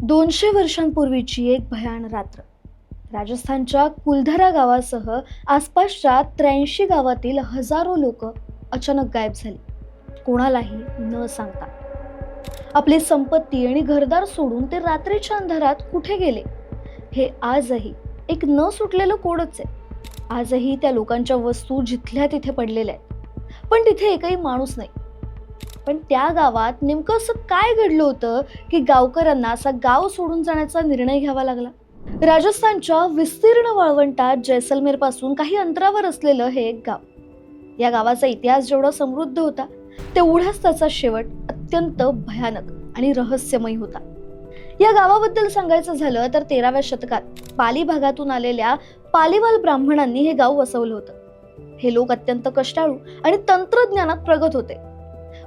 200 वर्षांपूर्वीची एक भयाण रात्र. राजस्थानच्या कुलधरा गावासह आसपासच्या 83 गावातील हजारो लोक अचानक गायब झाली, कोणालाही न सांगता. आपली संपत्ती आणि घरदार सोडून ते रात्रीच्या अंधारात कुठे गेले हे आजही एक न सुटलेलं कोडच आहे. आजही त्या लोकांच्या वस्तू जिथल्या तिथे पडलेल्या आहेत, पण तिथे एकही माणूस नाही. पण त्या गावात नेमकं असं काय घडलं होतं की गावकऱ्यांना असा गाव सोडून जाण्याचा निर्णय घ्यावा लागला? राजस्थानच्या विस्तीर्ण वाळवंटात जैसलमेर पासून काही अंतरावर असलेलं हे एक गाव. या गावाचा इतिहास जेवढा समृद्ध होता तेवढाच त्याचा शेवट अत्यंत भयानक आणि रहस्यमय होता. या गावाबद्दल सांगायचं झालं तर 13व्या शतकात पाली भागातून आलेल्या पालीवाल ब्राह्मणांनी हे गाव वसवलं होतं. हे लोक अत्यंत कष्टाळू आणि तंत्रज्ञानात प्रगत होते.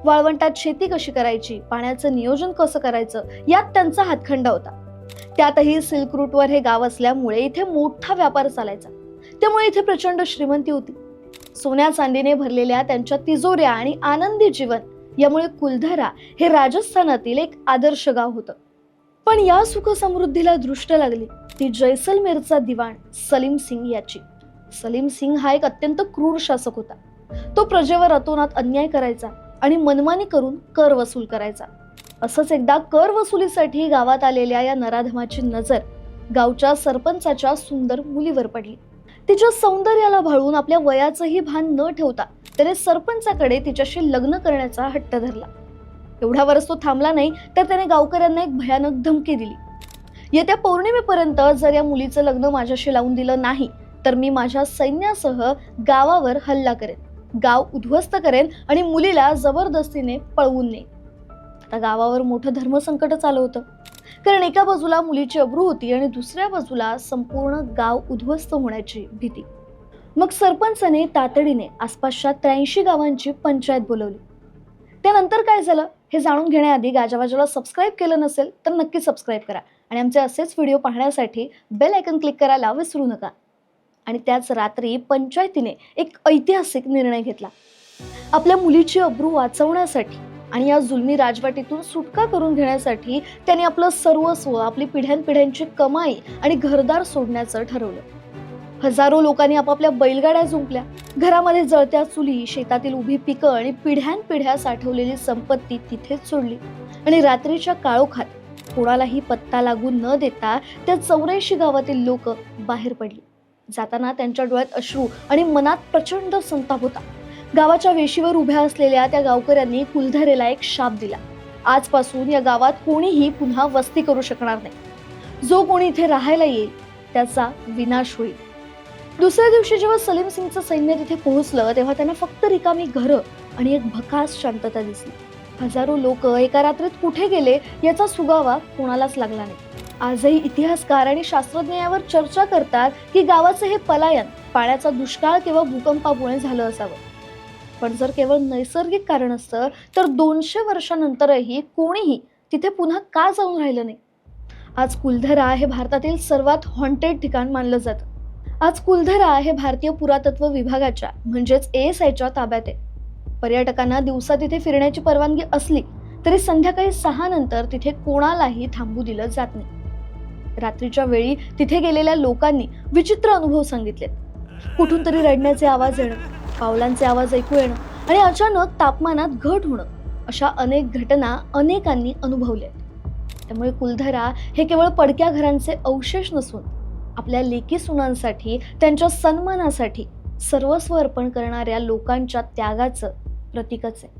वाळवंटात शेती कशी करायची, पाण्याचं नियोजन कसं करायचं यात त्यांचा हातखंडा होता. त्यातही सिल्क रूटवर हे गाव असल्यामुळे इथे मोठा व्यापार चालायचा, त्यामुळे इथे प्रचंड श्रीमंती होती. सोन्या चांदीने भरलेल्या त्यांच्या तिजोऱ्या आणि आनंदी जीवन यामुळे कुलधरा हे राजस्थानातील एक आदर्श गाव होतं. पण या सुख समृद्धीला दृष्ट लागली ती जैसलमेरचा दिवाण सलीम सिंग याची. सलीम सिंग हा एक अत्यंत क्रूर शासक होता. तो प्रजेवर अतोनात अन्याय करायचा आणि मनमानी करून कर वसूल करायचा. असंच एकदा कर वसुलीसाठी गावात आलेल्या या नराधमाची नजर गावच्या सरपंचाच्या सुंदर मुलीवर पडली. तिच्या सौंदर्याला भाळून आपल्या वयाचंही भान न ठेवता त्याने सरपंचाकडे तिच्याशी लग्न करण्याचा हट्ट धरला. एवढ्यावरच तो थांबला नाही तर त्याने गावकऱ्यांना एक भयानक धमकी दिली. येत्या पौर्णिमेपर्यंत जर या मुलीचं लग्न माझ्याशी लावून दिलं नाही तर मी माझ्या सैन्यासह गावावर हल्ला करेन, गाव उद्ध्वस्त करेन आणि मुलीला जबरदस्तीने पळवून नेईन. आता गावावर मोठं धर्मसंकटच आलं होतं, कारण एका बाजूला मुलीची अब्रू होती आणि दुसऱ्या बाजूला संपूर्ण गाव उद्ध्वस्त होण्याची भीती. मग सरपंचाने तातडीने आसपासच्या 83 गावांची पंचायत बोलवली. त्यानंतर काय झालं हे जाणून घेण्याआधी गाजावाजाला सबस्क्राईब केलं नसेल तर नक्की सबस्क्राईब करा आणि आमचे असेच व्हिडिओ पाहण्यासाठी बेल आयकन क्लिक करायला विसरू नका. आणि त्याच रात्री पंचायतीने एक ऐतिहासिक निर्णय घेतला. आपल्या मुलीची अब्रू वाचवण्यासाठी आणि या जुलमी राजवटीतून सुटका करून घेण्यासाठी त्यांनी आपलं सर्वस्व, आपली पिढ्यानपिढ्यांची कमाई आणि घरदार सोडण्याचं ठरवलं. हजारो लोकांनी आपापल्या बैलगाड्या जुंपल्या, घरामध्ये जळत्या चुली, शेतातील उभी पिकं आणि पिढ्यानपिढ्या साठवलेली संपत्ती तिथेच सोडली आणि रात्रीच्या काळोखात कोणालाही पत्ता लागू न देता त्या 84 गावातील लोक बाहेर पडली. जाताना त्यांच्या डोळ्यात अश्रू आणि मनात प्रचंड संताप होता. गावाच्या वेशीवर उभ्या असलेल्या त्या गावकऱ्यांनी कुलधरेला एक शाप दिला. आजपासून या गावात कोणीही पुन्हा वस्ती करू शकणार नाही. जो कोणी इथे राहायला येईल त्याचा विनाश होईल. दुसऱ्या दिवशी जेव्हा सलीम सिंगचं सैन्य तिथे पोहोचलं तेव्हा त्यांना फक्त रिकामी घरं आणि एक भकास शांतता दिसली. हजारो लोक एका रात्रीत कुठे गेले याचा सुगावा कोणालाच लागला नाही. आजही इतिहासकार आणि शास्त्रज्ञ यावर चर्चा करतात की गावाचं हे पलायन पाण्याचा दुष्काळ किंवा भूकंपामुळे झालं असावं. पण जर केवळ नैसर्गिक कारण असतं तर 200 वर्षांनंतरही कोणीही तिथे पुन्हा का जाऊन राहिलं नाही? आज कुलधरा हे भारतातील सर्वात हॉन्टेड ठिकाण मानलं जातं. आज कुलधरा हे भारतीय पुरातत्व विभागाच्या म्हणजेच ASIच्या ताब्यात आहे. पर्यटकांना दिवसा तिथे फिरण्याची परवानगी असली तरी संध्याकाळी 6 नंतर तिथे कोणालाही थांबू दिलं जात नाही. रात्रीच्या वेळी तिथे गेलेल्या लोकांनी विचित्र अनुभव सांगितलेत. कुठून तरी रडण्याचे आवाज येणं, पावलांचे आवाज ऐकू येणं आणि अचानक तापमानात घट होणं, अशा अनेक घटना अनेकांनी अनुभवल्यात. त्यामुळे कुलधरा हे केवळ पडक्या घरांचे अवशेष नसून आपल्या लेकी सुनांसाठी, त्यांच्या सन्मानासाठी सर्वस्व अर्पण करणाऱ्या लोकांच्या त्यागाचं प्रतीकच आहे.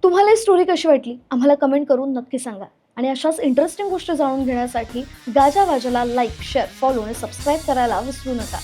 तुम्हाला ही स्टोरी कशी वाटली आम्हाला कमेंट करून नक्की सांगा. आणि अशाच इंटरेस्टिंग गोष्टी जाणून घेण्यासाठी गाजावाजाला लाईक, शेअर, फॉलो आणि सबस्क्राईब करायला विसरू नका.